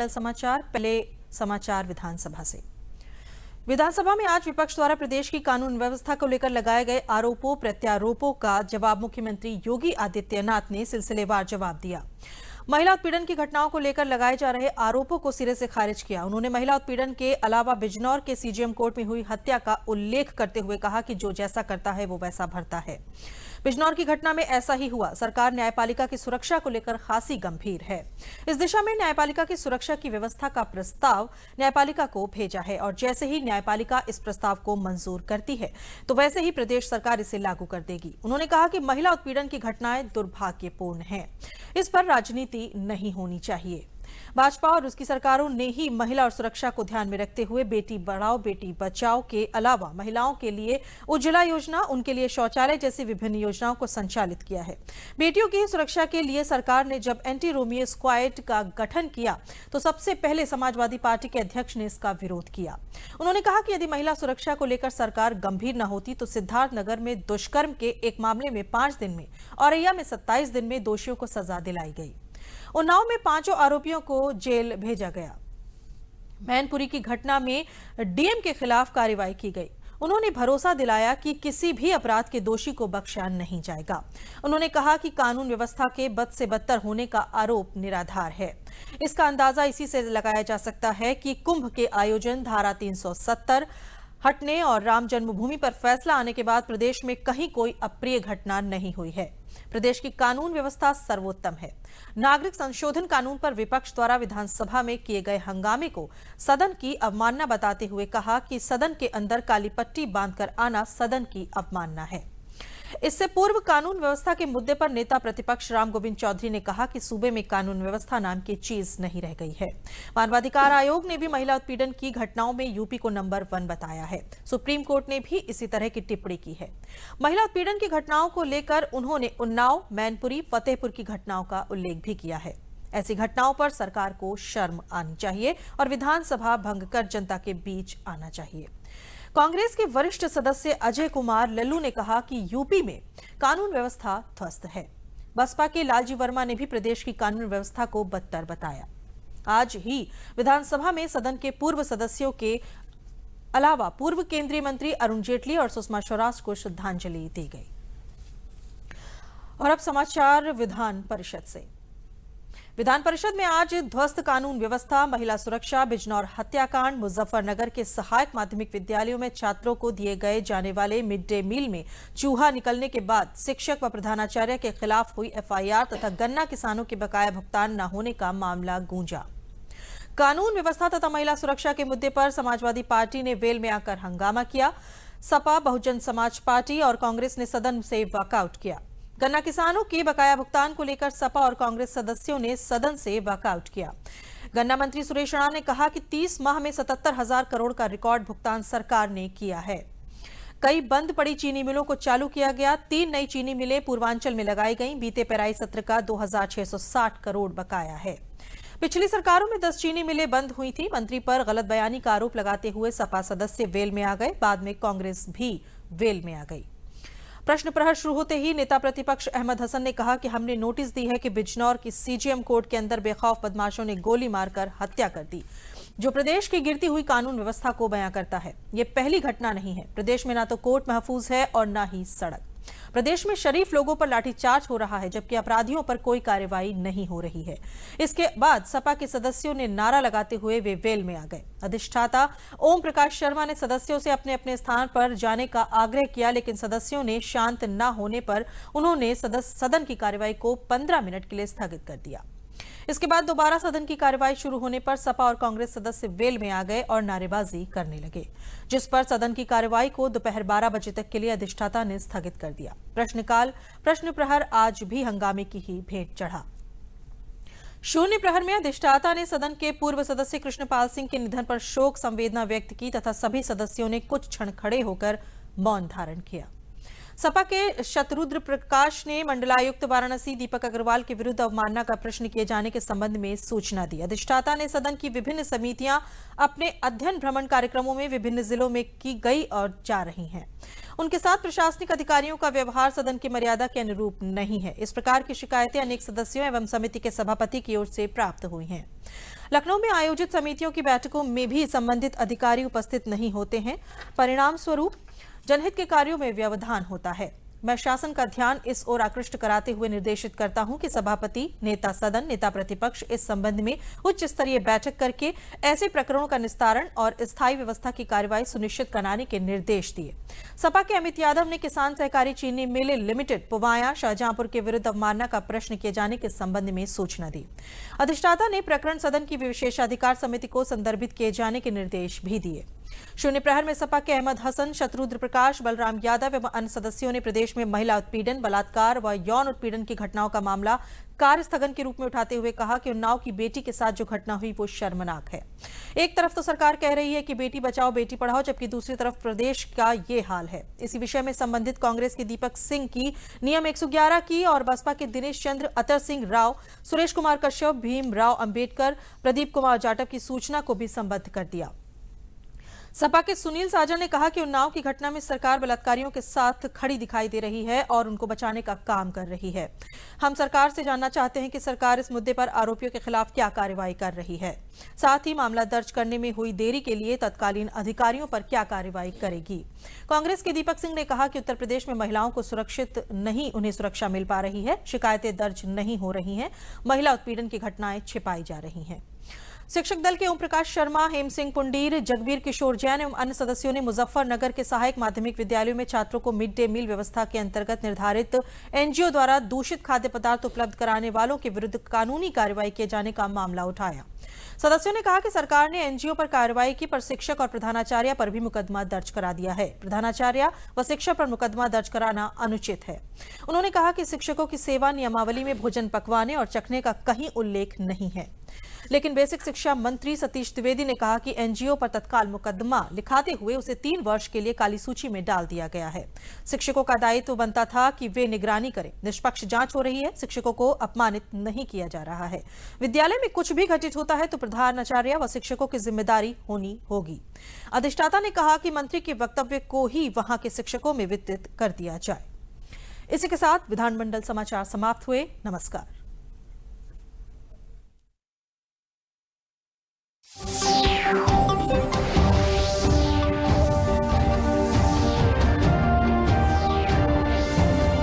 समाचार। पहले समाचार विधानसभा से। विधानसभा में आज विपक्ष द्वारा प्रदेश की कानून व्यवस्था को लेकर लगाए गए आरोपों प्रत्यारोपों का जवाब मुख्यमंत्री योगी आदित्यनाथ ने सिलसिलेवार जवाब दिया। महिला उत्पीड़न की घटनाओं को लेकर लगाए जा रहे आरोपों को सिरे से खारिज किया। उन्होंने महिला उत्पीड़न के अलावा बिजनौर के सीजेएम कोर्ट में हुई हत्या का उल्लेख करते हुए कहा कि जो जैसा करता है वो वैसा भरता है। बिजनौर की घटना में ऐसा ही हुआ। सरकार न्यायपालिका की सुरक्षा को लेकर खासी गंभीर है। इस दिशा में न्यायपालिका की सुरक्षा की व्यवस्था का प्रस्ताव न्यायपालिका को भेजा है और जैसे ही न्यायपालिका इस प्रस्ताव को मंजूर करती है तो वैसे ही प्रदेश सरकार इसे लागू कर देगी। उन्होंने कहा कि महिला उत्पीड़न की घटनाएं दुर्भाग्यपूर्ण हैं, इस पर राजनीति नहीं होनी चाहिए। भाजपा और उसकी सरकारों ने ही महिला और सुरक्षा को ध्यान में रखते हुए बेटी बढ़ाओ बेटी बचाओ के अलावा महिलाओं के लिए उज्ज्वला योजना, उनके लिए शौचालय जैसी विभिन्न योजनाओं को संचालित किया है। बेटियों की सुरक्षा के लिए सरकार ने जब एंटी रोमियो स्क्वाड का गठन किया तो सबसे पहले समाजवादी पार्टी के अध्यक्ष ने इसका विरोध किया। उन्होंने कहा कि यदि महिला सुरक्षा को लेकर सरकार गंभीर न होती तो सिद्धार्थनगर में दुष्कर्म के एक मामले में 5 दिन में, औरैया में 27 दिन में दोषियों को सजा दिलाई गई। उन्नाव में 5 आरोपियों को जेल भेजा गया। मैनपुरी की घटना में डीएम के खिलाफ कार्रवाई की गई। उन्होंने भरोसा दिलाया कि किसी भी अपराध के दोषी को बख्शा नहीं जाएगा। उन्होंने कहा कि कानून व्यवस्था के बद से बदतर होने का आरोप निराधार है। इसका अंदाजा इसी से लगाया जा सकता है कि कुंभ के आयोजन, धारा 370 हटने और राम जन्मभूमि पर फैसला आने के बाद प्रदेश में कहीं कोई अप्रिय घटना नहीं हुई है। प्रदेश की कानून व्यवस्था सर्वोत्तम है। नागरिक संशोधन कानून पर विपक्ष द्वारा विधानसभा में किए गए हंगामे को सदन की अवमानना बताते हुए कहा कि सदन के अंदर काली पट्टी बांधकर आना सदन की अवमानना है। इससे पूर्व कानून व्यवस्था के मुद्दे पर नेता प्रतिपक्ष राम गोविंद चौधरी ने कहा कि सूबे में कानून व्यवस्था नाम की चीज नहीं रह गई है। मानवाधिकार आयोग ने भी महिला उत्पीड़न की घटनाओं में यूपी को नंबर 1 बताया है। सुप्रीम कोर्ट ने भी इसी तरह की टिप्पणी की है। महिला उत्पीड़न की घटनाओं को लेकर उन्होंने उन्नाव, मैनपुरी, फतेहपुर की घटनाओं का उल्लेख भी किया है। ऐसी घटनाओं पर सरकार को शर्म आनी चाहिए और विधानसभा भंग कर जनता के बीच आना चाहिए। कांग्रेस के वरिष्ठ सदस्य अजय कुमार लल्लू ने कहा कि यूपी में कानून व्यवस्था ध्वस्त है। बसपा के लालजी वर्मा ने भी प्रदेश की कानून व्यवस्था को बदतर बताया। आज ही विधानसभा में सदन के पूर्व सदस्यों के अलावा पूर्व केंद्रीय मंत्री अरुण जेटली और सुषमा स्वराज को श्रद्धांजलि दी गई। और अब समाचार विधान परिषद से। विधान परिषद में आज ध्वस्त कानून व्यवस्था, महिला सुरक्षा, बिजनौर हत्याकांड, मुजफ्फरनगर के सहायक माध्यमिक विद्यालयों में छात्रों को दिए गए जाने वाले मिड डे मील में चूहा निकलने के बाद शिक्षक व प्रधानाचार्य के खिलाफ हुई एफआईआर तथा गन्ना किसानों के बकाया भुगतान न होने का मामला गूंजा। कानून व्यवस्था तथा महिला सुरक्षा के मुद्दे पर समाजवादी पार्टी ने वेल में आकर हंगामा किया। सपा, बहुजन समाज पार्टी और कांग्रेस ने सदन से वॉकआउट किया। गन्ना किसानों के बकाया भुगतान को लेकर सपा और कांग्रेस सदस्यों ने सदन से वॉकआउट किया। गन्ना मंत्री सुरेश राणा ने कहा कि 30 माह में 77,000 करोड़ का रिकॉर्ड भुगतान सरकार ने किया है। कई बंद पड़ी चीनी मिलों को चालू किया गया। 3 नई चीनी मिलें पूर्वांचल में लगाई गईं। बीते पेराई सत्र का 2,660 करोड़ बकाया है। पिछली सरकारों में 10 चीनी मिलें बंद हुई थी। मंत्री पर गलत बयानी का आरोप लगाते हुए सपा सदस्य वेल में आ गए। बाद में कांग्रेस भी वेल में आ गई। प्रश्न प्रहर शुरू होते ही नेता प्रतिपक्ष अहमद हसन ने कहा कि हमने नोटिस दी है कि बिजनौर की सीजेएम कोर्ट के अंदर बेखौफ बदमाशों ने गोली मारकर हत्या कर दी, जो प्रदेश की गिरती हुई कानून व्यवस्था को बयां करता है। ये पहली घटना नहीं है। प्रदेश में ना तो कोर्ट महफूज है और ना ही सड़क। प्रदेश में शरीफ लोगों पर लाठीचार्ज हो रहा है जबकि अपराधियों पर कोई कार्रवाई नहीं हो रही है। इसके बाद सपा के सदस्यों ने नारा लगाते हुए वे वेल में आ गए। अधिष्ठाता ओम प्रकाश शर्मा ने सदस्यों से अपने अपने स्थान पर जाने का आग्रह किया, लेकिन सदस्यों ने शांत न होने पर उन्होंने सदन की कार्रवाई को 15 मिनट के लिए स्थगित कर दिया। इसके बाद दोबारा सदन की कार्रवाई शुरू होने पर सपा और कांग्रेस सदस्य वेल में आ गए और नारेबाजी करने लगे, जिस पर सदन की कार्रवाई को दोपहर 12 बजे तक के लिए अधिष्ठाता ने स्थगित कर दिया। प्रश्नकाल, प्रश्न प्रहर आज भी हंगामे की ही भेंट चढ़ा। शून्य प्रहर में अधिष्ठाता ने सदन के पूर्व सदस्य कृष्णपाल सिंह के निधन पर शोक संवेदना व्यक्त की तथा सभी सदस्यों ने कुछ क्षण खड़े होकर मौन धारण किया। सपा के शत्रुद्र प्रकाश ने मंडलायुक्त वाराणसी दीपक अग्रवाल के विरुद्ध अवमानना का प्रश्न किए जाने के संबंध में सूचना दी। अधिष्ठाता ने सदन की विभिन्न समितियां अपने अध्ययन भ्रमण कार्यक्रमों में विभिन्न जिलों में की गई और जा रही हैं। उनके साथ प्रशासनिक अधिकारियों का व्यवहार सदन की मर्यादा के अनुरूप नहीं है। इस प्रकार की शिकायतें अनेक सदस्यों एवं समिति के सभापति की ओर से प्राप्त हुई हैं। लखनऊ में आयोजित समितियों की बैठकों में भी संबंधित अधिकारी उपस्थित नहीं होते हैं। परिणाम स्वरूप जनहित के कार्यों में व्यवधान होता है। मैं शासन का ध्यान इस ओर आकृष्ट कराते हुए निर्देशित करता हूं कि सभापति, नेता सदन, नेता प्रतिपक्ष इस संबंध में उच्च स्तरीय बैठक करके ऐसे प्रकरणों का निस्तारण और स्थायी व्यवस्था की कार्यवाही सुनिश्चित कराने के निर्देश दिए। सपा के अमित यादव ने किसान सहकारी चीनी मिल लिमिटेड पुवाया शाहजहांपुर के विरुद्ध अवमानना का प्रश्न किए जाने के संबंध में सूचना दी। अधिष्ठाता ने प्रकरण सदन की विशेषाधिकार समिति को संदर्भित किए जाने के निर्देश भी दिए। शून्य प्रहर में सपा के अहमद हसन, शत्रुद्र प्रकाश, बलराम यादव एवं अन्य सदस्यों ने प्रदेश में महिला उत्पीड़न, बलात्कार व यौन उत्पीड़न की घटनाओं का मामला कार्य स्थगन के रूप में उठाते हुए कहा कि उन्नाव की बेटी के साथ जो घटना हुई वो शर्मनाक है। एक तरफ तो सरकार कह रही है कि बेटी बचाओ बेटी पढ़ाओ, जबकि दूसरी तरफ प्रदेश का ये हाल है। इसी विषय में संबंधित कांग्रेस के दीपक सिंह की नियम 111 की और बसपा के दिनेश चंद्र, अतर सिंह राव, सुरेश कुमार कश्यप, भीम राव अंबेडकर, प्रदीप कुमार जाटव की सूचना को भी संबद्ध कर दिया। सपा के सुनील साजन ने कहा कि उन्नाव की घटना में सरकार बलात्कारियों के साथ खड़ी दिखाई दे रही है और उनको बचाने का काम कर रही है। हम सरकार से जानना चाहते हैं कि सरकार इस मुद्दे पर आरोपियों के खिलाफ क्या कार्रवाई कर रही है, साथ ही मामला दर्ज करने में हुई देरी के लिए तत्कालीन अधिकारियों पर क्या कार्रवाई करेगी। कांग्रेस के दीपक सिंह ने कहा कि उत्तर प्रदेश में महिलाओं को सुरक्षित नहीं उन्हें सुरक्षा मिल पा रही है, शिकायतें दर्ज नहीं हो रही हैं, महिला उत्पीड़न की घटनाएं छिपाई जा रही हैं। शिक्षक दल के ओम प्रकाश शर्मा, हेम सिंह पुंडीर, जगबीर किशोर जैन एवं अन्य सदस्यों ने मुजफ्फरनगर के सहायक माध्यमिक विद्यालयों में छात्रों को मिड डे मील व्यवस्था के अंतर्गत निर्धारित एनजीओ द्वारा दूषित खाद्य पदार्थ उपलब्ध कराने वालों के विरुद्ध कानूनी कार्रवाई किए जाने का मामला उठाया। सदस्यों ने कहा कि सरकार ने एनजीओ पर कार्रवाई की, पर शिक्षक और प्रधानाचार्य पर भी मुकदमा दर्ज करा दिया है। प्रधानाचार्य व शिक्षक पर मुकदमा दर्ज कराना अनुचित है। उन्होंने कहा कि शिक्षकों की सेवा नियमावली में भोजन पकवाने और चखने का कहीं उल्लेख नहीं है, लेकिन बेसिक शिक्षा मंत्री सतीश द्विवेदी ने कहा कि एनजीओ पर तत्काल मुकदमा लिखाते हुए उसे 3 वर्ष के लिए काली सूची में डाल दिया गया है। शिक्षकों का दायित्व बनता था कि वे निगरानी करें। निष्पक्ष जांच हो रही है, शिक्षकों को अपमानित नहीं किया जा रहा है। विद्यालय में कुछ भी घटित होता है तो प्रधानाचार्य व शिक्षकों की जिम्मेदारी होनी होगी। अधिष्ठाता ने कहा कि मंत्री के वक्तव्य को ही वहां के शिक्षकों में वितरित कर दिया जाए। इसी के साथ विधानमंडल समाचार समाप्त हुए। नमस्कार।